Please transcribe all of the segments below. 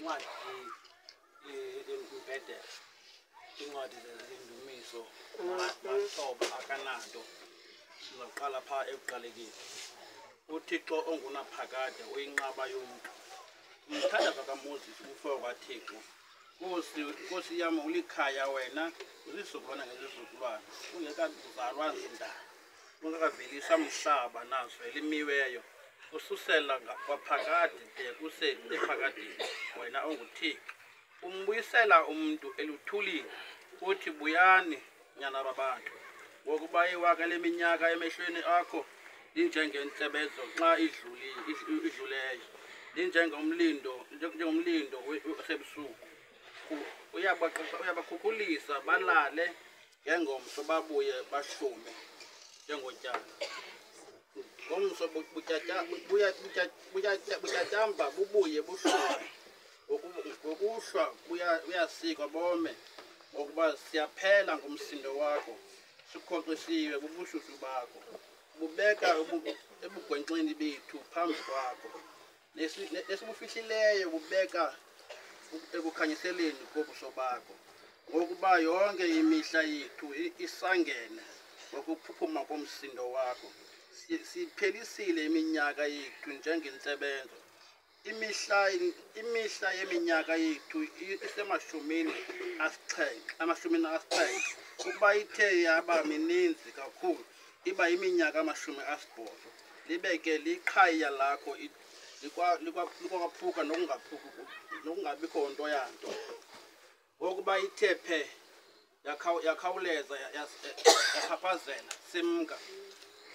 incwadi impede incwadi zendumiso mahlobo akanado sizaqala pha ekuqalekeni uThixo ongunaphakade uyinqaba yomntu umthandazo kaMoses umfo kaThixo Nkosi yami ulikhaya wena uzizukulwana ngezizukulwana ungekazalwa zindaba ungakavelisa umhlaba nazo elimiweyo ususela kwaphakade de kusephakadeni wena onguThixo umbuyisela umuntu eluthulile uthi buyani nyana babantu ngokuba iwaka leminyaka emehlweni akho linjengentsebezo xa idluleyo njengomlindo wasebusuku uyabakhukhulisa balale ngengomso babuye bahlume njengotyala ngomso butyatyamba bubuye buhlume ngokuhlwa buyasikwa bome ngokuba siyaphela ngomsindo wakho sikhoxisiwe bubushushu bakho bubeka ebugwenxeni bethu phambi kwakho nesibufihlileyo bubeka ekukhanyiseleni kobuso bakho ngokuba yonke imihla yethu isangene ngokuphuphuma komsindo wakho siphelisile iminyaka yethu njengentsebenzo imihla yeminyaka yethu isemashumini asixhenxe ukuba ithe yaba mininzi kakhulu iba iminyaka 80 libe ke liqhaya lakho likwaphuka nokungabikho nto yanto ngokuba ithe phe yakhawuleza yakhaphazela simka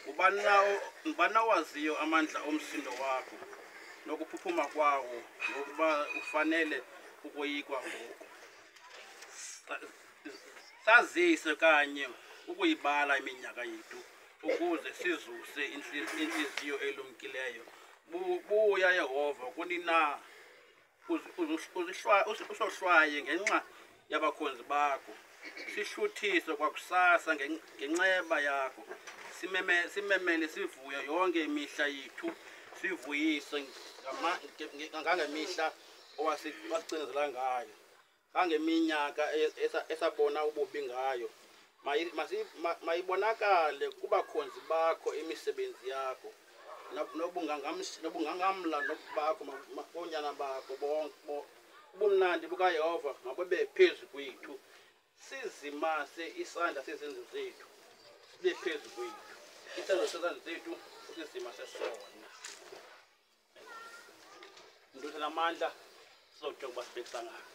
ubani waziyo amandla omsindo wakho nokuphuphuma kwawo ngokuba ufanele ukoyikwa ngoku sazise kanye ukuyibala iminyaka yethu ukuze sizuse inhliziyo elumkileyo buya Yehova kunina usohlwaye ngenxa yabakhonzi bakho sihluthise kwakusasa ngenxeba yakho simemele sivuya yonke imihla yethu sivuyise ngangemihla owasicinezela ngayo ngangeminyaka esabona ububi ngayo mayibonakale kubakhonzi bakho imisebenzi yakho nobungangamla bakho bonyana bakho bonke ubumnandi bukaYehova mababe phezu kwethu sizimase isandla sezenzo zethu sibe phezu kwethu isandla sezenzo zethu usizimase sona ndoda namandla sizothoka basibekisa ngayo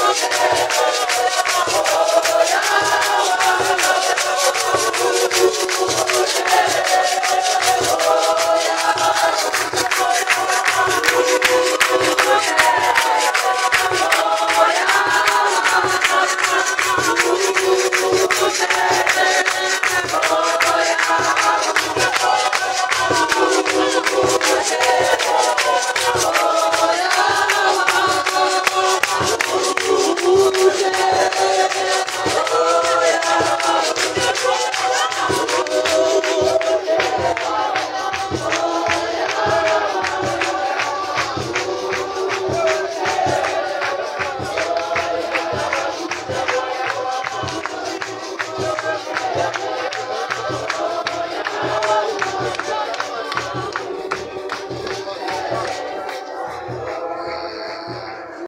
Oh,